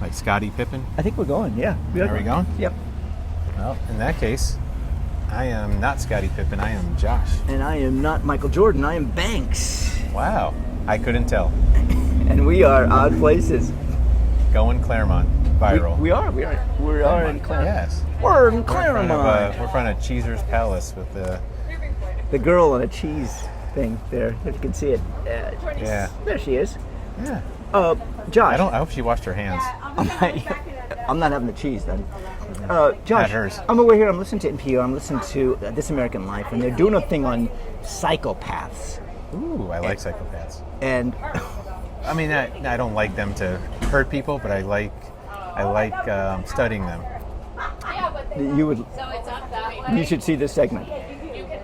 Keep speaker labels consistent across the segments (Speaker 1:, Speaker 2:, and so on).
Speaker 1: Like Scottie Pippen?
Speaker 2: I think we're going, yeah.
Speaker 1: Are we going?
Speaker 2: Yep.
Speaker 1: Well, in that case, I am not Scottie Pippen. I am Josh.
Speaker 2: And I am not Michael Jordan. I am Banks.
Speaker 1: Wow. I couldn't tell.
Speaker 2: And we are Odd Places.
Speaker 1: Going Claremont. Viral.
Speaker 2: We are in Claremont.
Speaker 1: Yes.
Speaker 2: We're in Claremont.
Speaker 1: We're in front of Cheezer's Palace with
Speaker 2: the girl on a cheese thing there, if you can see it.
Speaker 1: Yeah.
Speaker 2: There she is.
Speaker 1: Yeah.
Speaker 2: Josh.
Speaker 1: I hope she washed her hands.
Speaker 2: I'm not having the cheese then. Josh,
Speaker 1: Not hers.
Speaker 2: I'm over here. I'm listening to NPR. I'm listening to This American Life, and they're doing a thing on psychopaths.
Speaker 1: Ooh, I like psychopaths.
Speaker 2: And
Speaker 1: I mean, I don't like them to hurt people, but I like studying them.
Speaker 2: you should see this segment.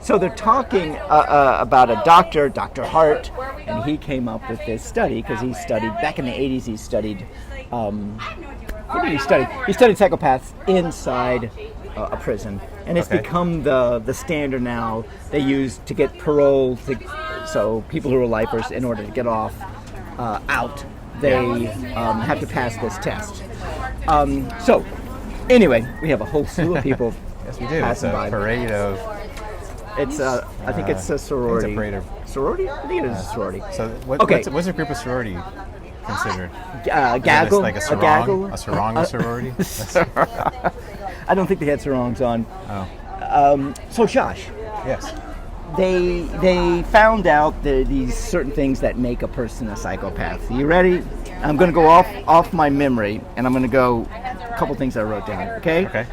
Speaker 2: So they're talking about a doctor, Dr. Hart, and he came up with this study because he studied back in the 80s. He studied. What did he study? He studied psychopaths inside a prison, and it's become the standard now. They use to get parole. So people who are lifers, in order to get off out, they have to pass this test. So anyway, we have a whole slew of people.
Speaker 1: Yes, we do. It's a parade of.
Speaker 2: It's I think it's a sorority.
Speaker 1: It's a parade of
Speaker 2: sorority. I think it is a sorority.
Speaker 1: So what's a group of sorority considered?
Speaker 2: Gaggle.
Speaker 1: Like a sarong?
Speaker 2: Gaggle.
Speaker 1: A sarong of sorority?
Speaker 2: I don't think they had sarongs on.
Speaker 1: Oh.
Speaker 2: So Josh.
Speaker 1: Yes.
Speaker 2: They found out these certain things that make a person a psychopath. You ready? I'm going to go off my memory, and I'm going to go a couple things I wrote down. Okay.
Speaker 1: Okay.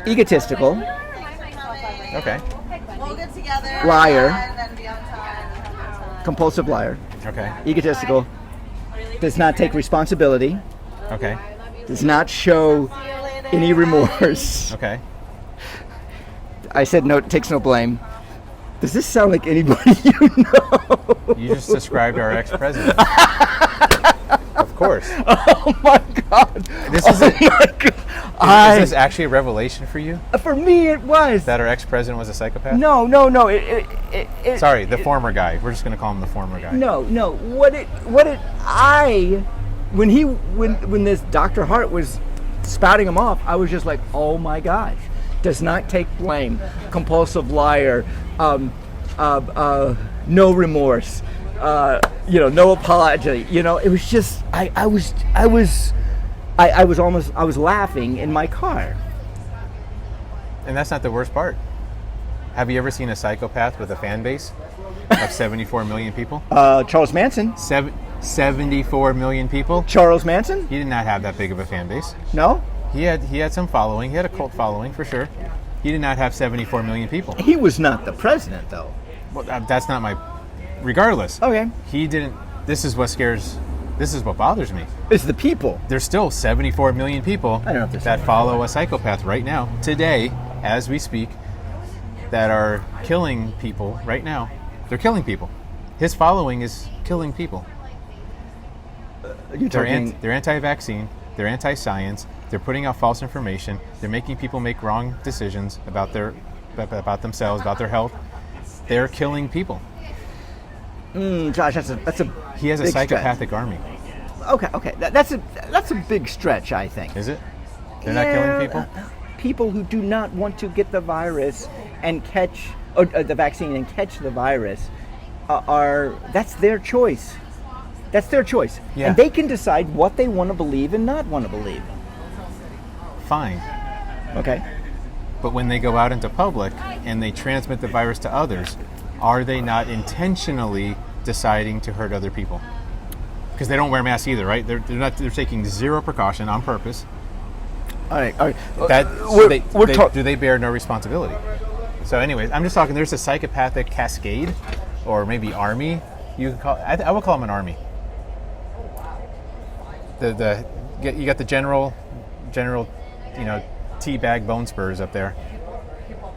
Speaker 2: Egotistical.
Speaker 1: Okay.
Speaker 2: Liar. Compulsive liar.
Speaker 1: Okay.
Speaker 2: Egotistical. Does not take responsibility.
Speaker 1: Okay.
Speaker 2: Does not show any remorse.
Speaker 1: Okay.
Speaker 2: I said no. Takes no blame. Does this sound like anybody you know?
Speaker 1: You just described our ex-president. Of course.
Speaker 2: Oh my God!
Speaker 1: This is
Speaker 2: my God.
Speaker 1: Is this actually a revelation for you?
Speaker 2: For me, it was.
Speaker 1: That our ex-president was a psychopath?
Speaker 2: No.
Speaker 1: Sorry, the former guy. We're just going to call him the former guy.
Speaker 2: No. When this Dr. Hart was spouting him off, I was just like, oh my gosh. Does not take blame. Compulsive liar. No remorse. No apology. It was just I was laughing in my car.
Speaker 1: And that's not the worst part. Have you ever seen a psychopath with a fan base of 74 million people?
Speaker 2: Charles Manson.
Speaker 1: 74 million people?
Speaker 2: Charles Manson?
Speaker 1: He did not have that big of a fan base.
Speaker 2: No?
Speaker 1: He had some following. He had a cult following for sure. He did not have 74 million people.
Speaker 2: He was not the president, though.
Speaker 1: Well, that's not my. Regardless.
Speaker 2: Okay.
Speaker 1: He didn't. This is what bothers me.
Speaker 2: It's the people.
Speaker 1: There's still 74 million people that follow a psychopath right now, today, as we speak, that are killing people right now. They're killing people. His following is killing people. They're anti-vaccine. They're anti-science. They're putting out false information. They're making people make wrong decisions about themselves, about their health. They're killing people.
Speaker 2: Josh, that's a
Speaker 1: he has a psychopathic army.
Speaker 2: Okay. That's a big stretch, I think.
Speaker 1: Is it? They're not killing people?
Speaker 2: People who do not want to get the virus and catch the vaccine and catch the virus that's their choice. That's their choice.
Speaker 1: Yeah.
Speaker 2: And they can decide what they want to believe and not want to believe.
Speaker 1: Fine.
Speaker 2: Okay.
Speaker 1: But when they go out into public and they transmit the virus to others, are they not intentionally deciding to hurt other people? Because they don't wear masks either, right? They're taking zero precaution on purpose.
Speaker 2: All right.
Speaker 1: Do they bear no responsibility? So anyways, I'm just talking, there's a psychopathic cascade, or maybe army. You can call I would call them an army. You got the general, teabag bone spurs up there,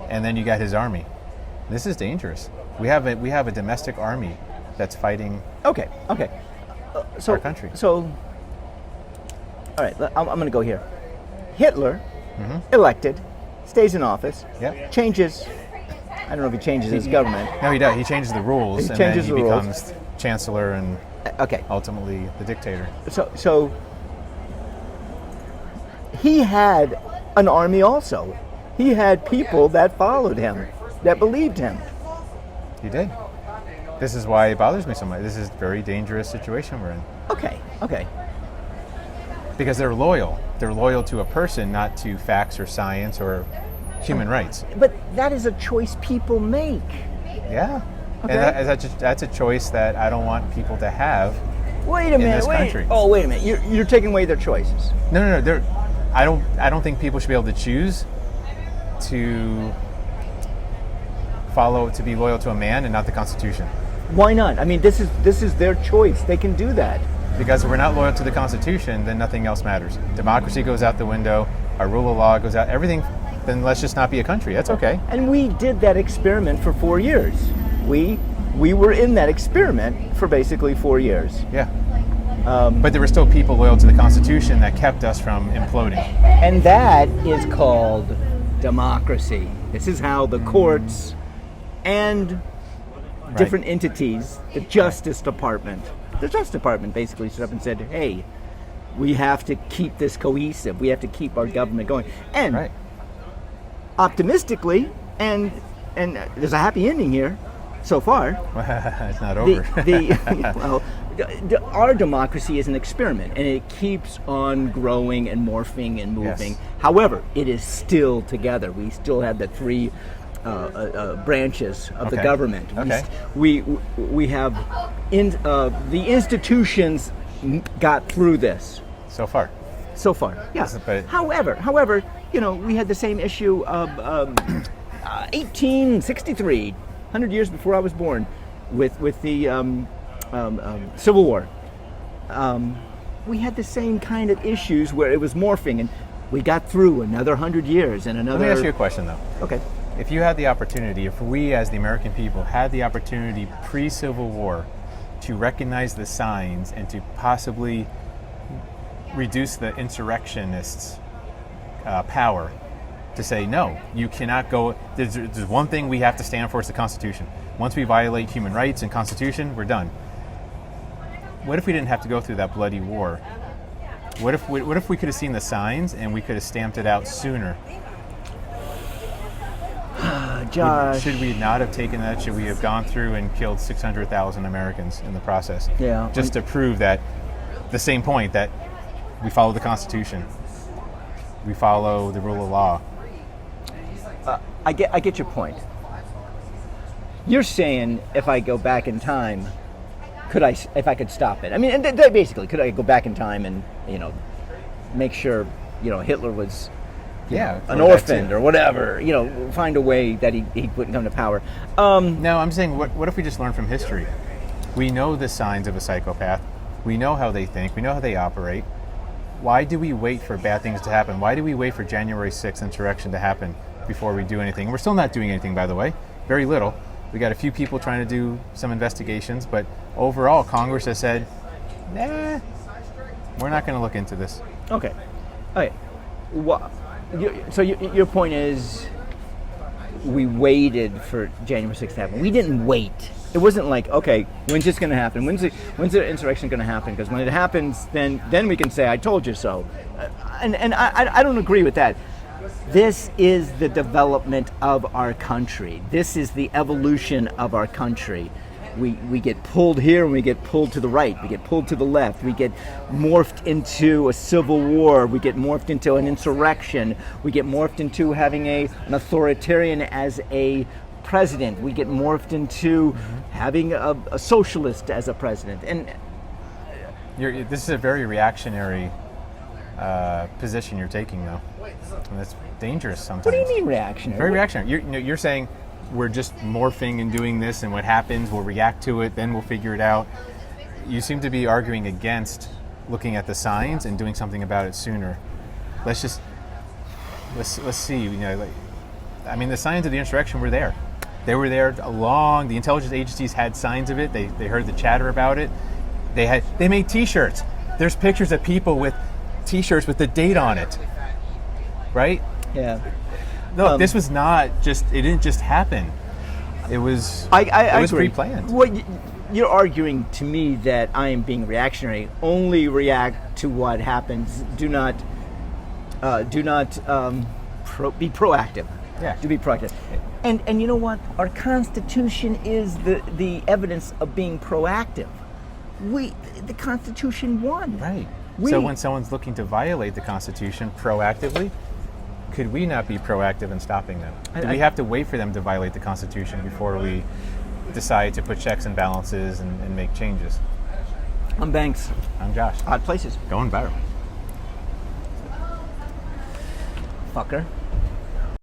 Speaker 1: and then you got his army. This is dangerous. We have a domestic army that's fighting.
Speaker 2: Okay.
Speaker 1: Our country.
Speaker 2: So, all right, I'm going to go here. Hitler, elected, stays in office.
Speaker 1: Yep.
Speaker 2: Changes. I don't know if he changes his government.
Speaker 1: No, he does. He changes the rules,
Speaker 2: He
Speaker 1: and
Speaker 2: changes
Speaker 1: then he
Speaker 2: the rules.
Speaker 1: becomes chancellor and
Speaker 2: Okay.
Speaker 1: ultimately the dictator.
Speaker 2: So he had an army also. He had people that followed him, that believed him.
Speaker 1: He did. This is why it bothers me so much. This is a very dangerous situation we're in.
Speaker 2: Okay.
Speaker 1: Because they're loyal. They're loyal to a person, not to facts or science or human rights.
Speaker 2: But that is a choice people make.
Speaker 1: Yeah.
Speaker 2: Okay.
Speaker 1: And that's a choice that I don't want people to have.
Speaker 2: Wait a minute.
Speaker 1: This country.
Speaker 2: Wait a minute. You're taking away their choices.
Speaker 1: No. I don't think people should be able to choose to be loyal to a man and not the Constitution.
Speaker 2: Why not? I mean, this is their choice. They can do that.
Speaker 1: Because if we're not loyal to the Constitution, then nothing else matters. Democracy goes out the window. Our rule of law goes out. Everything. Then let's just not be a country. That's okay.
Speaker 2: And we did that experiment for 4 years. We were in that experiment for basically 4 years.
Speaker 1: Yeah. But there were still people loyal to the Constitution that kept us from imploding.
Speaker 2: And that is called democracy. This is how the courts and different entities, the Justice Department basically stood up and said, hey, we have to keep this cohesive. We have to keep our government going. And optimistically, and there's a happy ending here so far.
Speaker 1: It's not over.
Speaker 2: Our democracy is an experiment, and it keeps on growing and morphing and moving.
Speaker 1: Yes.
Speaker 2: However, it is still together. We still have the three branches of the government.
Speaker 1: Okay.
Speaker 2: We have the institutions got through this
Speaker 1: So far.
Speaker 2: yeah.
Speaker 1: But
Speaker 2: However, we had the same issue of 1863, 100 years before I was born, with the Civil War. We had the same kind of issues where it was morphing, and we got through another 100 years and another.
Speaker 1: let me ask you a question, though.
Speaker 2: Okay.
Speaker 1: If you had the opportunity, if we as the American people had the opportunity pre-Civil War to recognize the signs and to possibly reduce the insurrectionists' power, to say, no, you cannot go, there's one thing we have to stand for, is the Constitution. Once we violate human rights and Constitution, we're done. What if we didn't have to go through that bloody war? What if we could have seen the signs and we could have stamped it out sooner?
Speaker 2: Josh.
Speaker 1: Should we not have taken that? Should we have gone through and killed 600,000 Americans in the process?
Speaker 2: Yeah.
Speaker 1: Just to prove that, the same point, that we follow the Constitution. We follow the rule of law.
Speaker 2: I get your point. You're saying if I go back in time, if I could stop it? I mean, basically, could I go back in time and make sure Hitler was an orphan or whatever? Find a way that he wouldn't come to power.
Speaker 1: No, I'm saying, what if we just learn from history? We know the signs of a psychopath. We know how they think. We know how they operate. Why do we wait for bad things to happen? Why do we wait for January 6th insurrection to happen before we do anything? We're still not doing anything, by the way. Very little. We got a few people trying to do some investigations, but overall, Congress has said, nah, we're not going to look into this.
Speaker 2: Okay. So your point is, we waited for January 6th to happen. We didn't wait. It wasn't like, okay, when's this going to happen? When's the insurrection going to happen? Because when it happens, then we can say, I told you so. And I don't agree with that. This is the development of our country. This is the evolution of our country. We get pulled here and we get pulled to the right. We get pulled to the left. We get morphed into a civil war. We get morphed into an insurrection. We get morphed into having an authoritarian as a president. We get morphed into having a socialist as a president. And
Speaker 1: this is a very reactionary position you're taking, though. And that's dangerous sometimes.
Speaker 2: What do you mean reactionary?
Speaker 1: Very reactionary. You're saying we're just morphing and doing this, and what happens, we'll react to it, then we'll figure it out. You seem to be arguing against looking at the signs and doing something about it sooner. Let's see. I mean, the signs of the insurrection were there. They were there along. The intelligence agencies had signs of it. They heard the chatter about it. They made T-shirts. There's pictures of people with T-shirts with the date on it. Right?
Speaker 2: Yeah.
Speaker 1: No, this was not just. It didn't just happen. It was. It was pre-planned.
Speaker 2: What you're arguing to me that I am being reactionary. Only react to what happens. Do not Do not be proactive.
Speaker 1: Yeah.
Speaker 2: To be proactive. And you know what? Our Constitution is the evidence of being proactive. The Constitution won.
Speaker 1: Right. So when someone's looking to violate the Constitution proactively, could we not be proactive in stopping them? Do we have to wait for them to violate the Constitution before we decide to put checks and balances and make changes?
Speaker 2: I'm Banks.
Speaker 1: I'm Josh.
Speaker 2: Odd Places.
Speaker 1: Going viral.
Speaker 2: Fucker.